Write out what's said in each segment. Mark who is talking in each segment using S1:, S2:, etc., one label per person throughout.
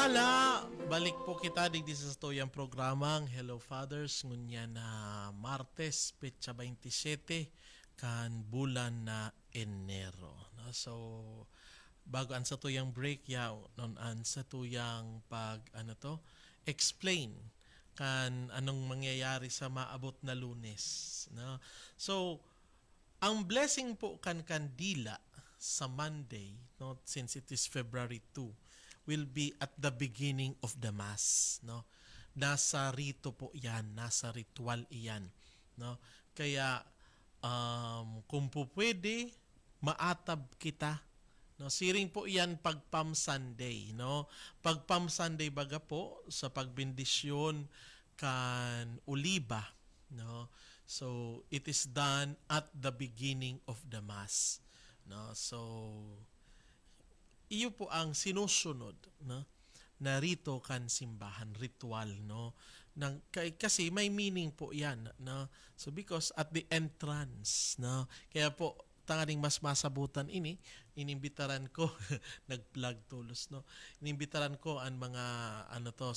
S1: katiwala, balik po kita digdi sa tuyang programang Hello Fathers ngunya na Martes, petsa 27 kan bulan na Enero. No? So bago an sa tuyang break ya non an sa tuyang pag explain kan anong mangyayari sa maabot na Lunes, no? So ang blessing po kan kandila sa Monday, no, since it is February 2, will be at the beginning of the Mass. No? Nasa rito po yan, nasa ritual iyan. No? Kaya kung po pwede, maatab kita. No, siring po iyan pag Palm Sunday, no? Pag Palm Sunday baga po sa pagbendisyon kan oliba, no? So it is done at the beginning of the mass, no? So iyo po ang sinusunod, no? Na rito kan simbahan, ritual, no? Kasi may meaning po yan, no? So because at the entrance, no? Kaya po tanganing mas masabutan inimbitaran ko nag-plug tulos, no, inimbitaran ko ang mga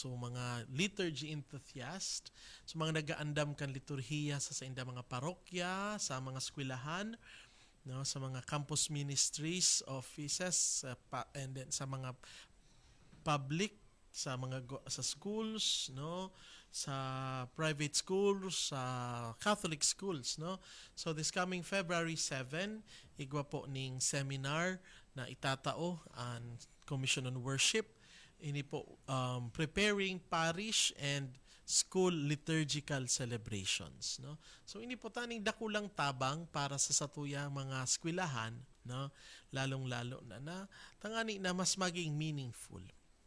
S1: mga liturgy enthusiast, so mga nagaandam kan liturhiya sa inda mga parokya, sa mga eskwelahan, no, sa mga campus ministries offices, and then sa mga public, sa sa schools, no, sa private schools, sa Catholic schools, no. So this coming February 7, igwa po ning seminar na itatao ang Commission on Worship. Ini po preparing parish and school liturgical celebrations, no. So ini po taning dakulang tabang para sa satuyang mga eskwelahan, no, lalong-lalo na tangani na mas maging meaningful.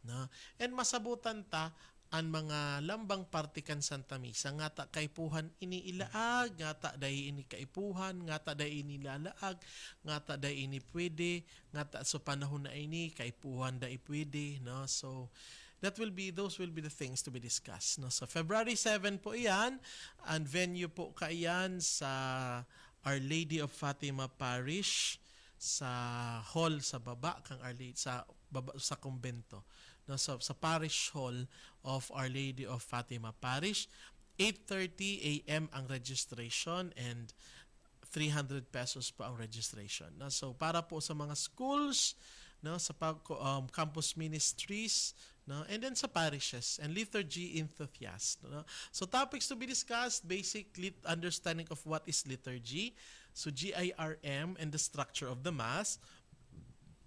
S1: No? And masabutan ta ang mga lambang partikan Santa Misa nga ta kaipuhan ini ilaag, nga ta dahi ini kaipuhan, nga ta dahi ini lalaag, nga ta dahi ini pwede, nga ta sa panahon na ini kaipuhan dahi pwede, no? So those will be the things to be discussed, no? So February 7 po iyan, and venue po kaiyan sa Our Lady of Fatima Parish, sa hall sa baba kang Our Lady, sa baba sa kumbento, no, sa parish hall of Our Lady of Fatima Parish. 8:30 a.m. ang registration and 300 pesos po ang registration, no? So para po sa mga schools, no, sa campus ministries, no, and then sa parishes and liturgy enthusiasts, no? So topics to be discussed: basic understanding of what is liturgy, so GIRM, and the structure of the mass.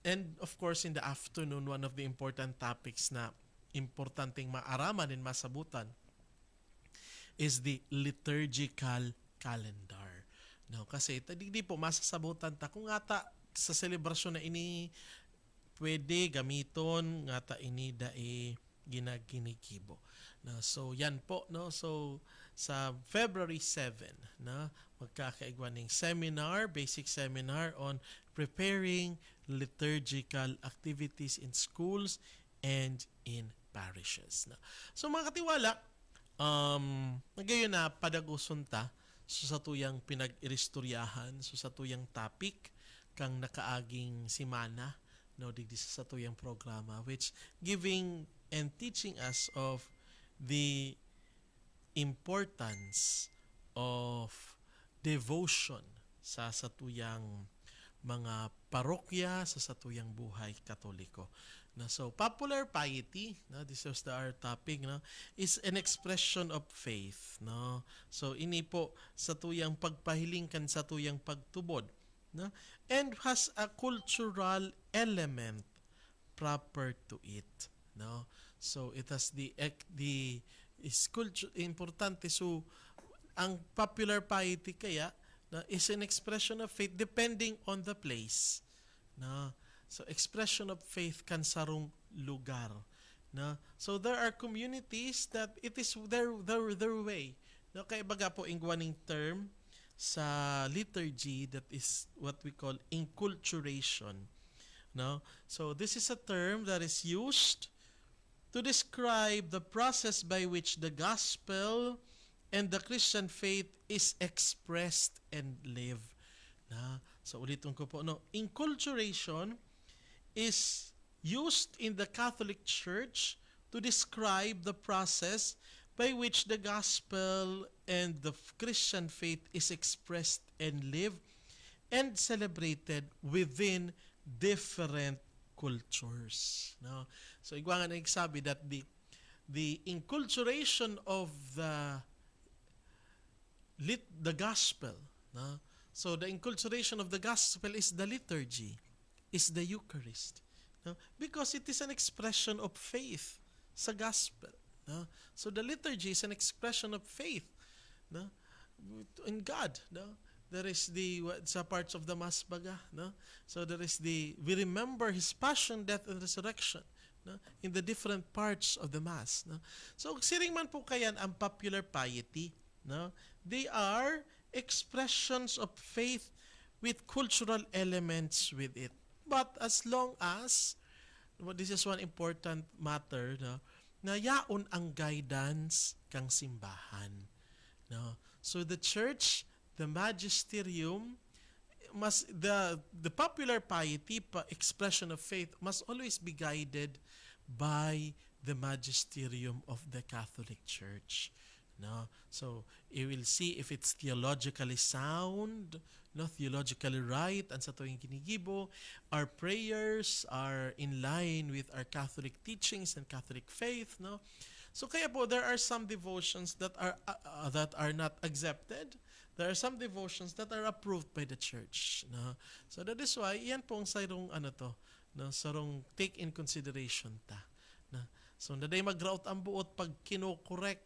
S1: And of course in the afternoon, one of the important topics na importanteng maaraman and masabutan is the liturgical calendar. No, kasi di po masasabutan ta kung ata sa selebrasyon na ini pwede gamiton nga ta ini ginaginikibo. No, so yan po, no. So sa February 7, no, magkakaigwan ng seminar, basic seminar on preparing liturgical activities in schools and in parishes. No. So mga katiwala, ngayon na padaguson ta so sa tuyang pinag-iristoryahan, so sa tuyang topic kang nakaaging simana, no, digdi sa tuyang programa, which giving and teaching us of the importance of devotion sa satuyang mga parokya, sa satuyang buhay Katoliko. No, so popular piety, no, this was our topic, no, is an expression of faith, no. So ini po sa tuyang pagpahiling kan sa tuyang pagtubod, no, and has a cultural element proper to it, no. So it has the is culture importante. So ang popular piety kaya is an expression of faith depending on the place, no. So expression of faith kan sarong lugar, no. So there are communities that it is their way, no. Kaya baga po ingwaning term sa liturgy that is what we call inculturation, no. So this is a term that is used to describe the process by which the gospel and the Christian faith is expressed and lived. Na, so ulitin ko po, no, inculturation is used in the Catholic Church to describe the process by which the gospel and the Christian faith is expressed and lived and celebrated within different cultures. No? So igwa nga nagsabi that the inculturation of the gospel, no? So the inculturation of the gospel is the liturgy, is the Eucharist. No? Because it is an expression of faith sa gospel. No? So the liturgy is an expression of faith, no? In God. No? There is sa parts of the Mass baga. No? So there is we remember His passion, death, and resurrection, no? In the different parts of the Mass. No? So siring man po kayan ang popular piety. No? They are expressions of faith with cultural elements with it. But as long as, this is one important matter, no? Na yaon ang guidance kang simbahan. No? So the church, the magisterium, the popular piety, expression of faith, must always be guided by the magisterium of the Catholic Church. No? So you will see if it's theologically sound, no, theologically right, and sa tuwing ginigibo, our prayers are in line with our Catholic teachings and Catholic faith. No? So kaya po, there are some devotions that are not accepted. There are some devotions that are approved by the church. No? So that is why, yan pong sarong no, sarong take in consideration ta. No? So naday mag-route ang buot pag kino-correct.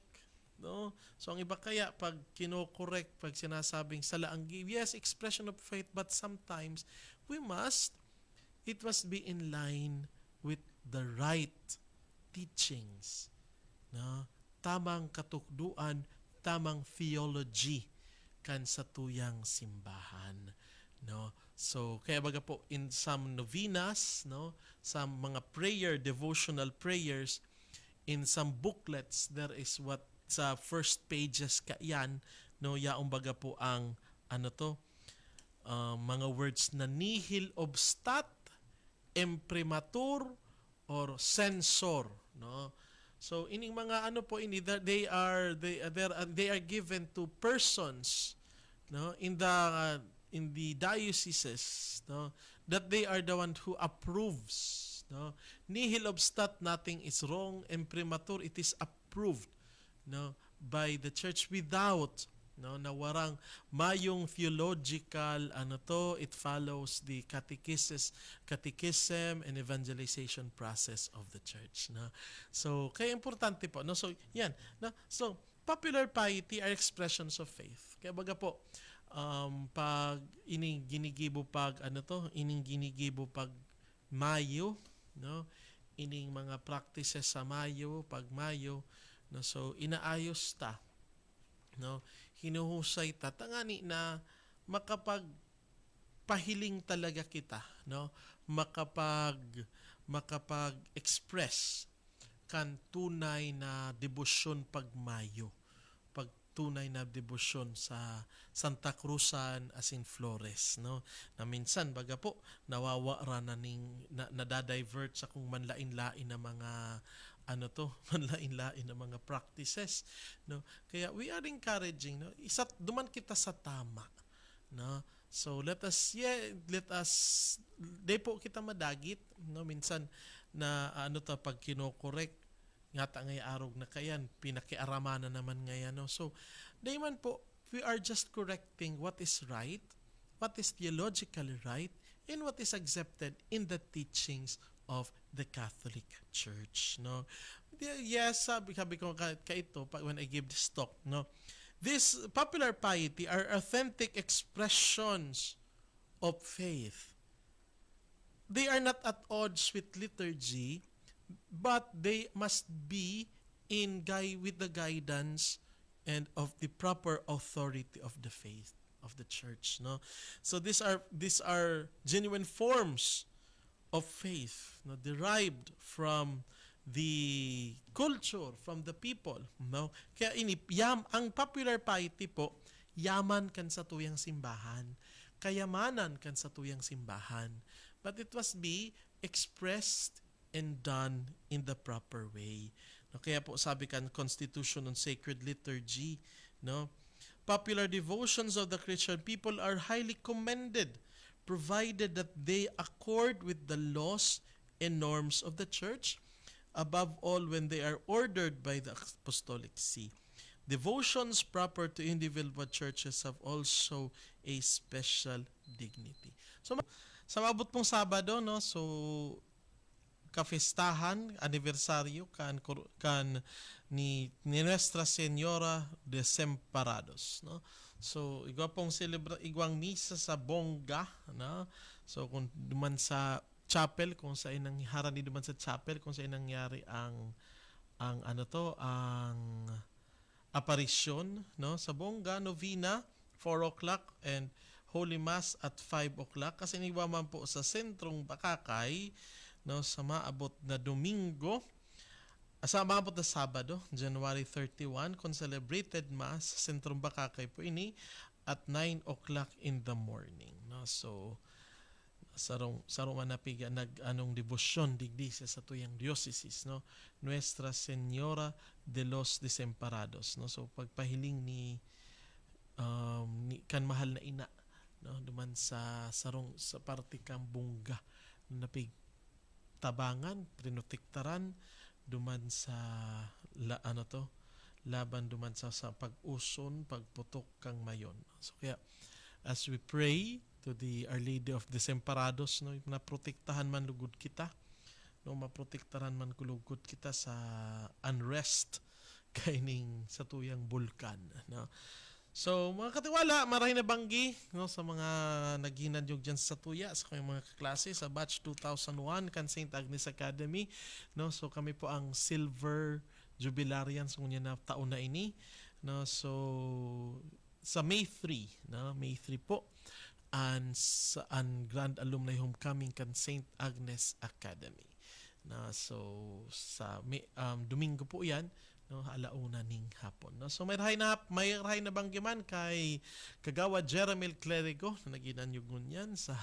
S1: No? So ang iba kaya pag kino-correct, pag sinasabing sala ang yes, expression of faith, but sometimes it must be in line with the right teachings. No? Tamang katukduan, tamang theology kan sa tuyang simbahan. No? So kaya baga po in some novenas, no, some mga devotional prayers, in some booklets, there is what sa first pages yan, no, yaong baga po ang mga words na nihil obstat, imprimatur, or censor. No? So ining mga they are given to persons, no, in the dioceses, no, that they are the one who approves. No? Nihil obstat, nothing is wrong. Imprimatur, it is approved, no, by the church without, no, na warang mayong theological it follows the catechism and evangelization process of the church. No? So kaya importante po, no? So yan, no? So popular piety are expressions of faith. Kaya baga po pag ining ginigibo pag Mayo, no, ining mga practices sa Mayo, pag Mayo, no, so inaayos ta, no, hinuhusay ta tangani na makapagpahiling talaga kita, no, makapag-express kan tunay na debosyon pag Mayo, pag tunay na debosyon sa Santa Cruzan as in Flores, no, na minsan baga po nawawara na nadadivert sa kung manlain-lain na mga manlain-lain na mga practices, no. Kaya we are encouraging, no, duman kita sa tama, no. So let us po kita madagit, no, minsan na pag kino-correct ngata ngay arog na kayan, pinakiarama na naman ngayon, no. So dayman po, we are just correcting what is right, what is theologically right, and what is accepted in the teachings of the Catholic Church. No? Yes, sabi ko kaito when I give this talk, no. This popular piety are authentic expressions of faith. They are not at odds with liturgy, but they must be with the guidance and of the proper authority of the faith of the church, no. So these are genuine forms of faith, no, derived from the culture, from the people, no. Kaya ang popular piety po, yaman kan sa tuyang simbahan, kayamanan kan sa tuyang simbahan, but it must be expressed and done in the proper way. No, kaya po sabi kan Constitution on Sacred Liturgy, no? Popular devotions of the Christian people are highly commended provided that they accord with the laws and norms of the church, above all when they are ordered by the Apostolic See. Devotions proper to individual churches have also a special dignity. So sa maabot pong Sabado, no, so kafestahan, anibersaryo ni Nuestra Señora de Desamparados, no. So igwa pong igwang misa sa bongga, no. So kung duman sa chapel, kung sa inang harani duman sa chapel, kung sa inang nangyari ang ano to, ang aparisyon, no, sa bongga novena 4 o'clock and Holy Mass at 5 o'clock. Kasi niwa man po sa sentrong Bakakay, no, sa maabot na Domingo, sa maabot na Sabado, January 31, kung celebrated Mass sa sentrong Bakakay po ini at 9 o'clock in the morning. No? So, sarong manapiga anong debosyon digdi sa tuyang diocese, no, Nuestra Señora de los Desamparados, no. So pagpahiling ni kan mahal na ina, no, duman sa parte kang bungga napig tabangan prinotektaran duman sa laban duman sa pag-uson pagputok kang mayon. So kaya as we pray to the Our Lady of Desamparados, no, naprotektahan man lugod kita, no, maprotektahan man kulugod kita sa unrest kaining sa tuyang bulkan, no. So mga katiwala, marahin na banggi, no, sa mga naghinadjog dyan sa tuya sa kanyang mga klase sa batch 2001 kan St. Agnes Academy, no. So kami po ang silver jubilarians kung na taon na ini, no. So sa May 3, no, May 3 po and sa Grand Alumni Homecoming kan St. Agnes Academy. Na so sa Domingo po 'yan, no, alauna ning hapon, no. So may rahay na banggiman kay Kagawad Jeremel Clerigo na naginanyog ngunyan sa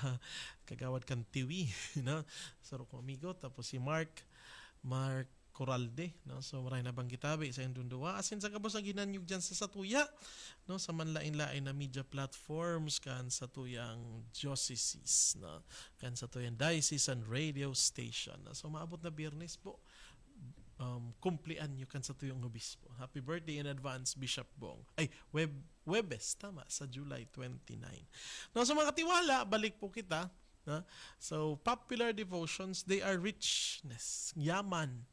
S1: Kagawad kan Tiwi, no. Saro ko amigo tapos si Mark Coralde, no. So maray na bang kitabi sa indunduwa asin sa kabos ang ginanyog dyan sa satuya, no, sa manlain-lain na media platforms kan sa tuyang dioceses, no, kan sa tuyang diocesan radio station, no. So maabot na Biyernes po, kumplian nyo kan sa tuyong obispo. Happy birthday in advance, Bishop Bong. Ay, Webes, tama, sa July 29. No, so mga katiwala, balik po kita, no? So popular devotions, they are richness, yaman